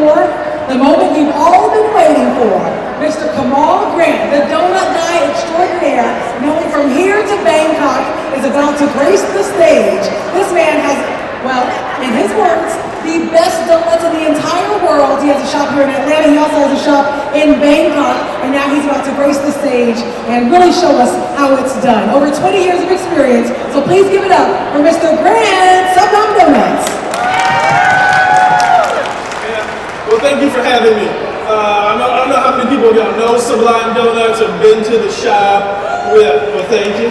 for, the moment you've all been waiting for. Mr. Kamal Grant, the donut guy extraordinaire, known from here to Bangkok, is about to grace the stage. This man has, well, in his words, the best donuts in the entire world. He has a shop here in Atlanta. He also has a shop in Bangkok. And now he's about to grace the stage and really show us how it's done. Over 20 years of experience. So please give it up for Mr. Grant, Sublime Doughnuts. Well, thank you for having me. I don't know how many people know Sublime Doughnuts or been to the shop. Well, thank you.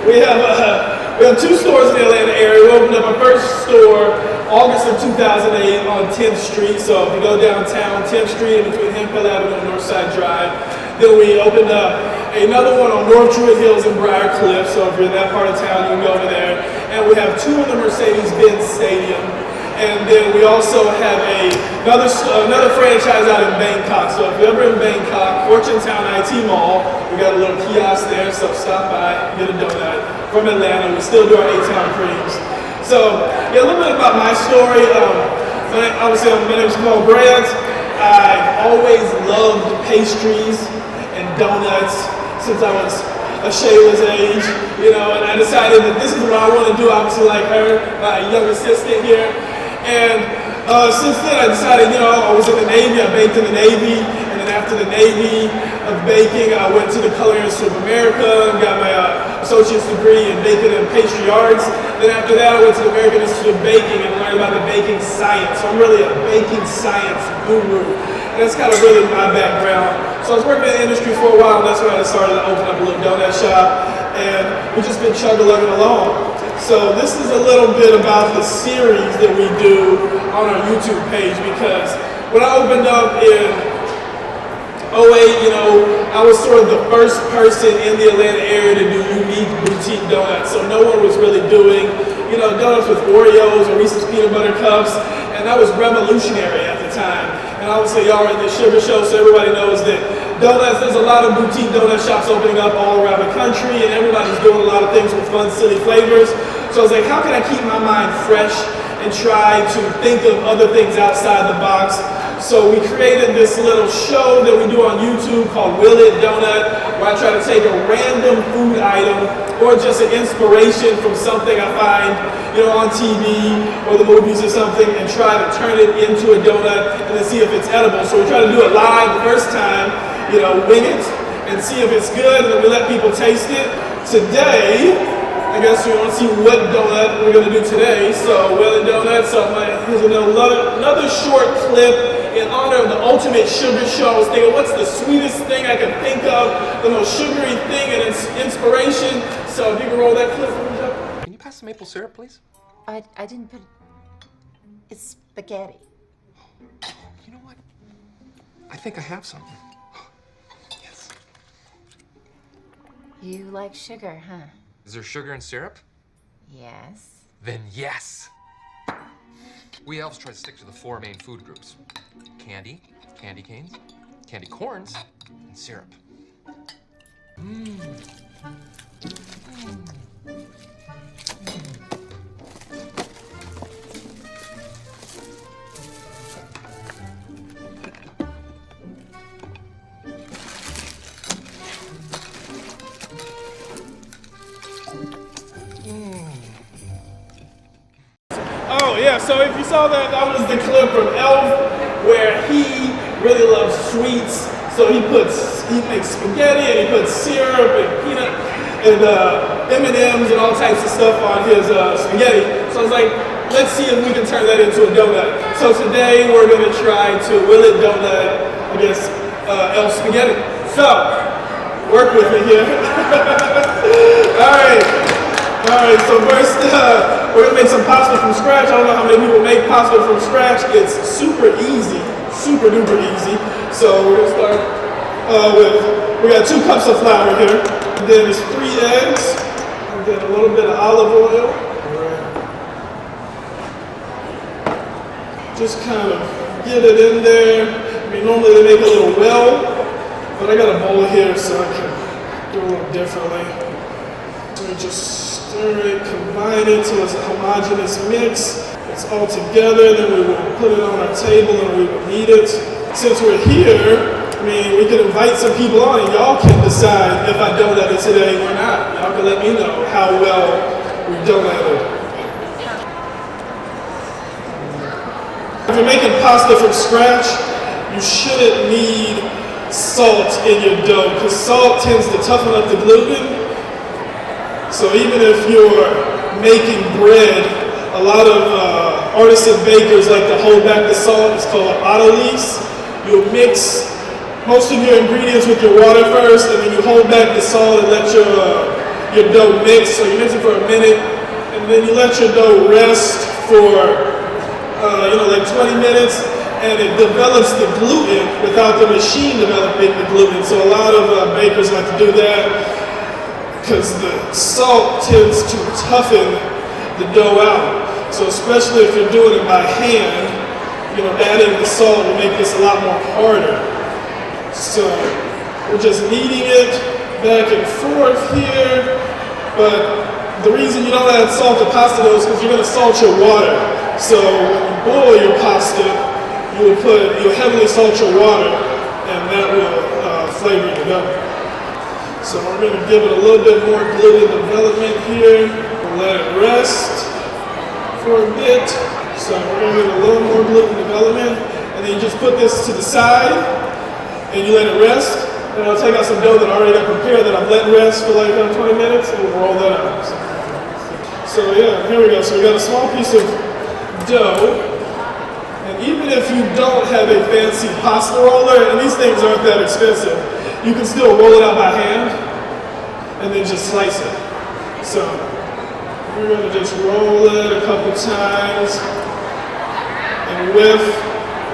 We have two stores in the Atlanta area. We opened up our first store August of 2008 on 10th Street. So if you go downtown, 10th Street in between Hemphill Avenue and Northside Drive. Then we opened up another one on North Druid Hills and Briarcliff. So if you're in that part of town, you can go over there. And we have two in the Mercedes-Benz Stadium. And then we also have another franchise out in Bangkok. So if you're ever in Bangkok, Fortune Town IT Mall, we got a little kiosk there, so stop by, get a donut. From Atlanta, we still do our 8-town creams. So, yeah, a little bit about my story. Obviously, my name is Kamal Grant. I've always loved pastries and donuts since I was a Shayla's age, and I decided that this is what I want to do, obviously like her, my young assistant here. And since then I decided, I was in the Navy, I baked in the Navy, and then after the Navy of baking, I went to the Culinary Institute of America and got my associate's degree in baking and pastry arts. Then after that, I went to the American Institute of Baking and learned about the baking science. So I'm really a baking science guru. And that's kind of really my background. So I was working in the industry for a while, and that's when I decided to open up a little donut shop. And we've just been chug-a-lugging along. So this is a little bit about the series that we do on our YouTube page, because when I opened up in 08, I was sort of the first person in the Atlanta area to do unique boutique donuts. So no one was really doing, donuts with Oreos or Reese's peanut butter cups, and that was revolutionary at the time. And obviously y'all are in the sugar show, so everybody knows that donuts, there's a lot of boutique donut shops opening up all around the country, and everybody's doing a lot of things with fun, silly flavors. So I was like, how can I keep my mind fresh and try to think of other things outside the box? So we created this little show that we do on YouTube called Will It Donut, where I try to take a random food item or just an inspiration from something I find, on TV or the movies or something, and try to turn it into a donut and then see if it's edible. So we try to do it live the first time, wing it and see if it's good, and then we let people taste it. Today, I guess we want to see what donut we're going to do today. So, Will It Donut. So here's another short clip in honor of the ultimate sugar show. I was thinking, what's the sweetest thing I can think of, the most sugary thing and inspiration. So if you can roll that clip for me, Joe. Can you pass the maple syrup, please? I didn't put, it's spaghetti. You know what? I think I have something. Yes. You like sugar, huh? Is there sugar in syrup? Yes. Then yes. We elves try to stick to the 4 main food groups: candy, candy canes, candy corns, and syrup. Oh yeah, so if you saw that was the clip from Elf, where he really loves sweets. So he makes spaghetti and he puts syrup and peanut and M&Ms and all types of stuff on his spaghetti. So I was like, let's see if we can turn that into a donut. So today we're gonna try to Will It Donut, I guess, Elf spaghetti. So, work with me here. All right, so first we're gonna make some pasta from scratch. I don't know how many people make pasta from scratch. It's super easy, super duper easy. So we're gonna start we got 2 cups of flour here. And then it's 3 eggs, and then a little bit of olive oil. Just kind of get it in there. I mean, normally they make a little well, but I got a bowl here so I can do it a little differently. So we just stir it, combine it till it's a homogeneous mix. It's all together, then we will put it on our our table and we would eat it. Since we're here, I mean, we can invite some people on and y'all can decide if I donut it today or not. Y'all can let me know how well we donuted. If you're making pasta from scratch, you shouldn't need salt in your dough because salt tends to toughen up the gluten. So even if you're making bread, a lot of artisan bakers like to hold back the salt. It's called autolyse. You'll mix most of your ingredients with your water first, and then you hold back the salt and let your dough mix. So you mix it for a minute, and then you let your dough rest for like 20 minutes, and it develops the gluten without the machine developing the gluten. So a lot of bakers like to do that because the salt tends to toughen the dough out. So especially if you're doing it by hand, adding the salt will make this a lot more harder. So we're just kneading it back and forth here, but the reason you don't add salt to pasta dough is because you're going to salt your water. So when you boil your pasta, you'll heavily salt your water, and that will flavor the dough. So we're going to give it a little bit more gluten development here. We'll let it rest for a bit. So we're going to give it a little more gluten development, and then you just put this to the side, and you let it rest. And I'll take out some dough that I already got prepared that I've let rest for like 20 minutes, and we'll roll that out. So yeah, here we go. So we got a small piece of dough, and even if you don't have a fancy pasta roller, and these things aren't that expensive, you can still roll it out by hand and then just slice it. So we're going to just roll it a couple times, and with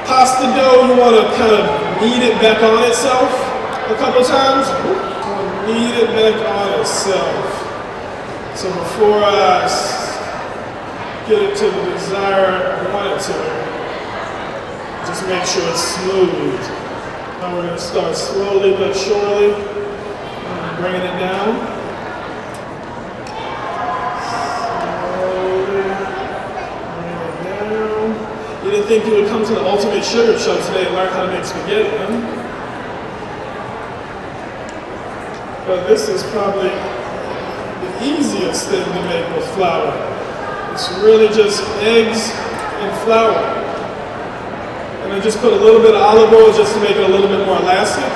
pasta dough you want to kind of knead it back on itself a couple times. Knead it back on itself. So before I get it to the desired I want it to, just make sure it's smooth. Now we're going to start slowly but surely bringing it down. Slowly bring it down. You didn't think you would come to the Ultimate Sugar Show today and learn how to make spaghetti, huh? But this is probably the easiest thing to make with flour. It's really just eggs and flour. And I just put a little bit of olive oil just to make it a little bit more elastic.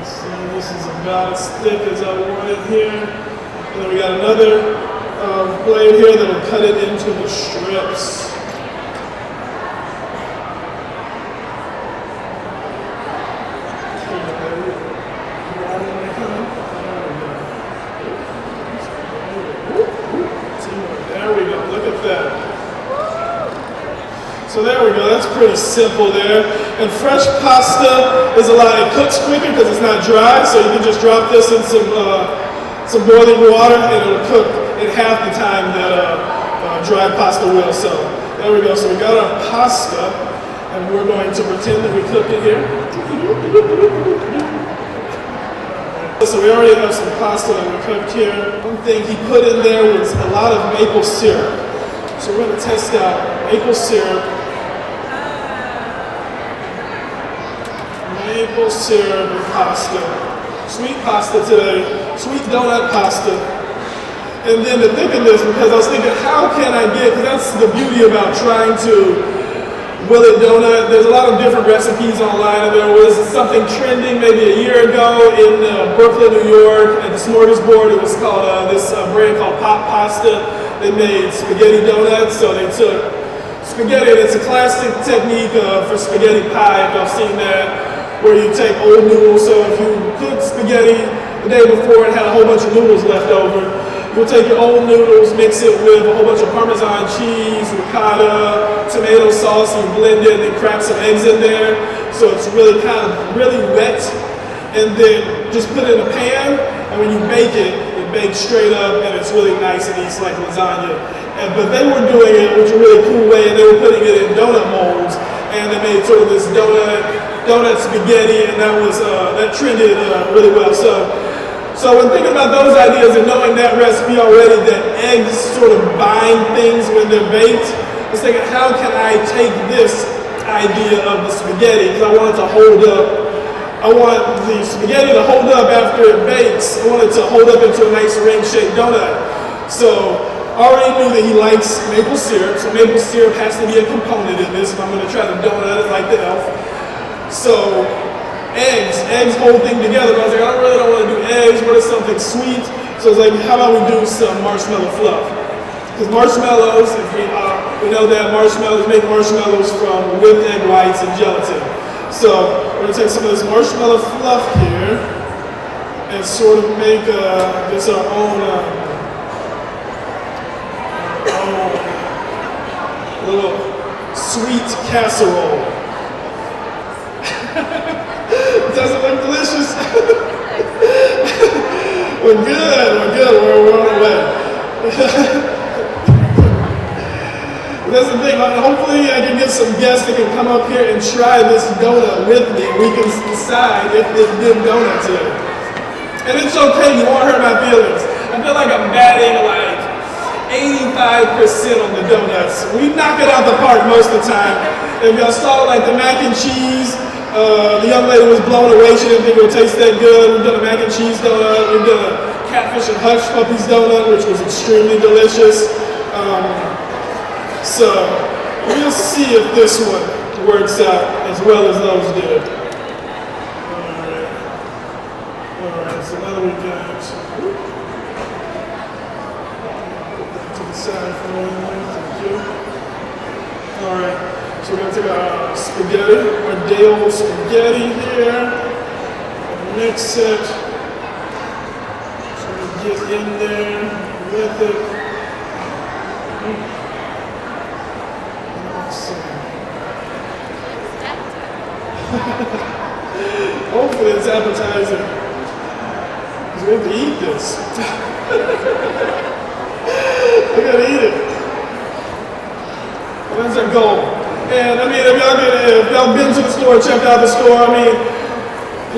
So this is about as thick as I want it here. And then we got another blade here that will cut it into the strips. So there we go, that's pretty simple there. And fresh pasta is it cooks quicker because it's not dry, so you can just drop this in some boiling water and it'll cook in half the time that dry pasta will. So there we go, so we got our pasta, and we're going to pretend that we cooked it here. So we already have some pasta that we cooked here. One thing he put in there was a lot of maple syrup. So we're going to test out maple syrup. Maple syrup and pasta. Sweet pasta today. Sweet donut pasta. And then the thickness, because I was thinking, how can I get, because that's the beauty about trying to will it donut. There's a lot of different recipes online, and there was something trending maybe a year ago in Brooklyn, New York, at the Smorgasbord. It was called this brand called Pop Pasta. They made spaghetti donuts, so they took spaghetti, and it's a classic technique for spaghetti pie, if y'all seen that, where you take old noodles. So if you cooked spaghetti the day before and had a whole bunch of noodles left over, you'll take your old noodles, mix it with a whole bunch of Parmesan cheese, ricotta, tomato sauce, and blend it, and then crack some eggs in there. So it's really really wet. And then just put it in a pan, and when you bake it, it bakes straight up, and it's really nice and eats like lasagna. But they were doing it, which is a really cool way, and they were putting it in donut molds, and they made sort of this donut spaghetti, and that trended really well. So when thinking about those ideas and knowing that recipe already, that eggs sort of bind things when they're baked, I was thinking, how can I take this idea of the spaghetti, because I want it to hold up. I want the spaghetti to hold up after it bakes. I want it to hold up into a nice ring-shaped donut. So I already knew that he likes maple syrup, so maple syrup has to be a component in this if I'm going to try to donut it like the elf. So eggs hold thing together, but I was like, I really don't want to do eggs. What is something sweet? So I was like, how about we do some marshmallow fluff? Because marshmallows, if we know that marshmallows make marshmallows from whipped egg whites and gelatin. So we're going to take some of this marshmallow fluff here and sort of make this our own little sweet casserole. Does it look delicious? We're good, we're on the way. That's the thing, hopefully I can get some guests that can come up here and try this donut with me. We can decide if it's good donut today. And it's okay, you won't hurt my feelings. I feel like I'm batting like 85% on the donuts. We knock it out the park most of the time. If y'all saw like the mac and cheese, the young lady was blown away. She didn't think it would taste that good. We've done a mac and cheese donut. We've done a catfish and hush puppies donut, which was extremely delicious. So we'll see if this one works out as well as those did. Alright, so now we got to the side for a minute. Thank you. Alright, so we're going to take our spaghetti, our day-old spaghetti here. Mix it. So we get in there with it. Hopefully it's appetizing. Because we have to eat this. We gotta eat it. Well, that's our goal. And I mean, if y'all been to the store, checked out the store, I mean,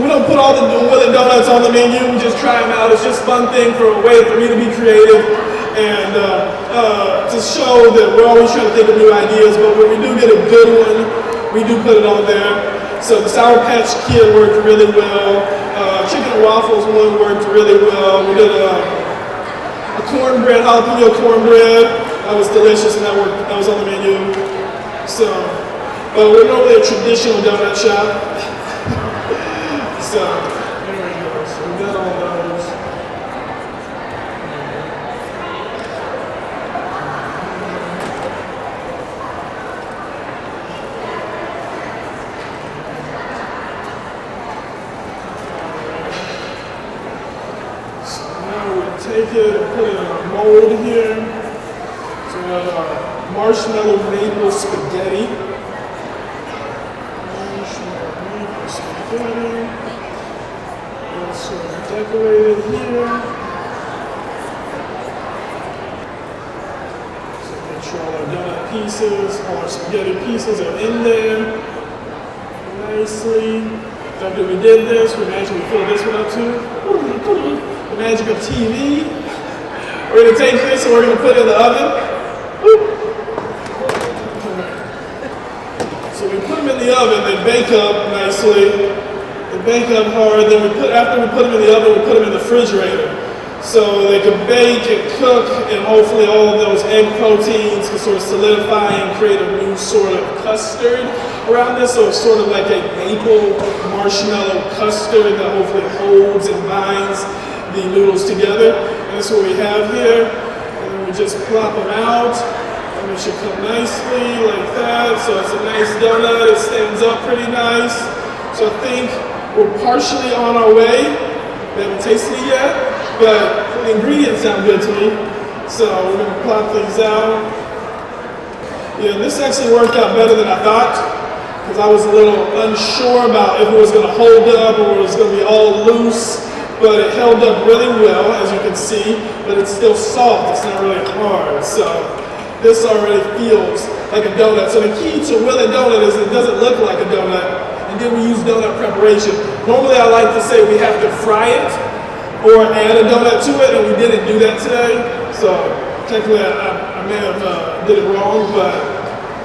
we don't put all the Willie Donuts on the menu, we just try them out. It's just a fun thing for a way for me to be creative and to show that we're always trying to think of new ideas, but when we do get a good one, we do put it on there. So the Sour Patch Kid worked really well. Chicken and waffles one worked really well. We did a cornbread, jalapeno cornbread. That was delicious and that was on the menu. So, but we're normally a traditional donut shop. So, there we go. So we got all those. Take it and put it in our mold here. So we have our marshmallow maple spaghetti. Marshmallow maple spaghetti. And so decorated here. So make sure all our donut pieces, all our spaghetti pieces are in there nicely. After we did this, we actually fill this one up too. The magic of TV. We're going to take this and we're going to put it in the oven. So we put them in the oven, they bake up nicely. They bake up hard. Then after we put them in the oven, we put them in the refrigerator. So they can bake and cook, and hopefully all of those egg proteins can sort of solidify and create a new sort of custard around this. So it's sort of like a maple marshmallow custard that hopefully holds and binds the noodles together. And that's what we have here. And then we just plop them out. And it should come nicely like that. So it's a nice donut. It stands up pretty nice. So I think we're partially on our way. We haven't tasted it yet, but the ingredients sound good to me. So we're going to plop these out. Yeah, this actually worked out better than I thought, because I was a little unsure about if it was going to hold up or it was going to be all loose. But it held up really well, as you can see, but it's still soft, it's not really hard. So this already feels like a donut. So the key to Willie Donut is it doesn't look like a donut, and then we use donut preparation. Normally I like to say we have to fry it or add a donut to it, and we didn't do that today. So technically I may have did it wrong, but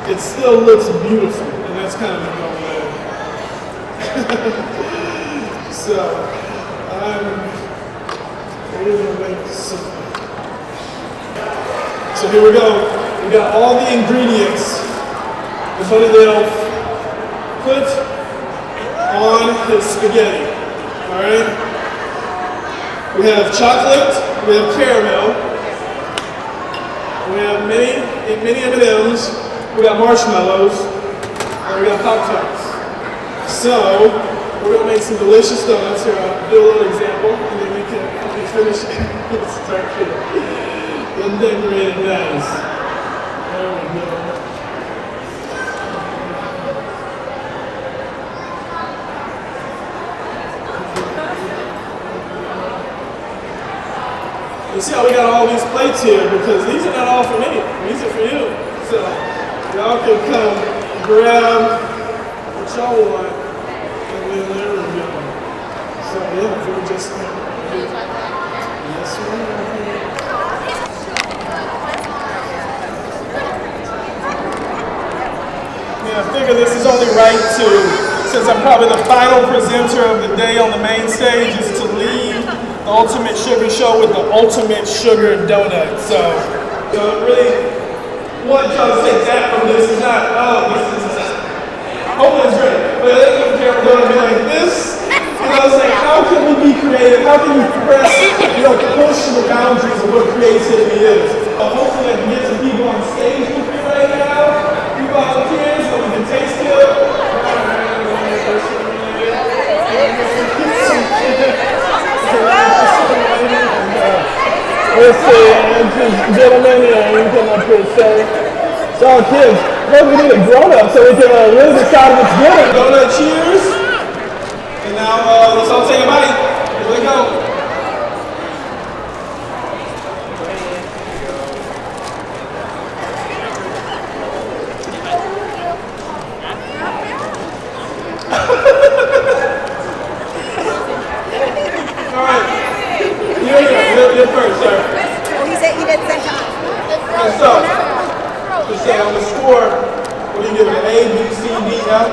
it still looks beautiful, and that's kind of the goal there. So, I'm ready to make some. So here we go. We got all the ingredients that Buddy Dale put on his spaghetti. All right. We have chocolate. We have caramel. We have many M&Ms. We got marshmallows. And we got Pop-Tarts. So we're gonna make some delicious donuts here. I'll do a little example, and then we can finish it. Start here. And decorate it nice. There we go. You see how we got all these plates here, because these are not all for me. These are for you. So y'all can come grab what y'all want, and then there we go. So yeah, if we just yes, ma'am. Yeah, I figure this is only right to, since I'm probably the final presenter of the day on the main stage, is to leave the Ultimate Sugar Show with the Ultimate Sugar Donut. So, really, what y'all to take that from this is not, oh, this is, hopefully it's great, but it doesn't care about it be like this. And I was like, how can we be creative? How can we press, push the boundaries of what creativity is? Hopefully I can get some people on stage with me right now. You volunteers, so we can taste it. Let's see, gentlemen, you can come up here and say, so kids, maybe we need a grown-up so we can really decide what's good. Donut cheers. And now let's all take a bite. Here we go. All right. You're first, sir. He said he didn't say hi. So on the score, what do you give it? A, B, C, D, F?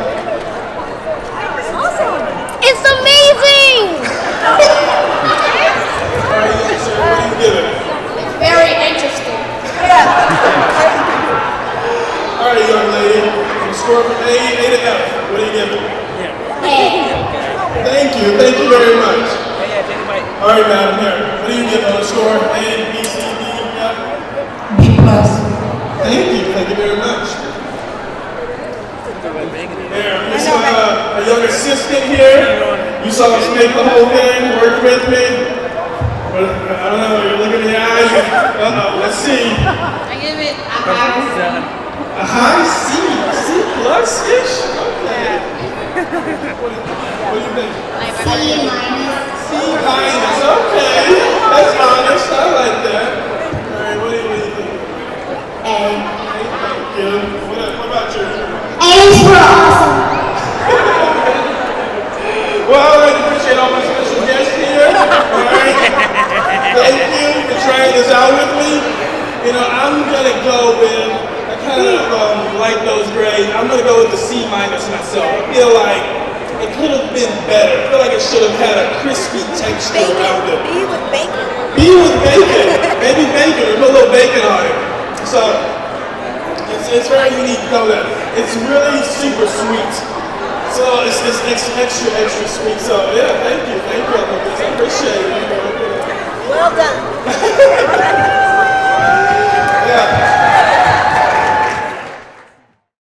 Awesome. It's amazing! All right, sir, what do you give it? It's very interesting. All right, young lady. On the score from A to F, what do you give it? Thank you very much. All right, madam, here. What do you give on the score? A, B, C, D, F? B+. Thank you very much. There, this is a young assistant here. You saw us make the whole thing, work with me. But I don't know, you're looking in the eyes. Let's see. I give it a high C. A high C, C+-ish? Okay. What do you think? C minus. C minus, okay. That's honest, I like that. All right, what do you think? A. Thank you. What about you? A's for awesome. Well, I really appreciate all my special guests here. All right. Thank you for trying this out with me. I'm going to go with, I kind of like those grades. I'm going to go with the C minus myself. I feel like it could have been better. I feel like it should have had a crispy texture around it. B with bacon. B with bacon. Maybe bacon. We put a little bacon on it. So, it's very unique donut. It's really super sweet. So, it's extra sweet. So, yeah, thank you. I think this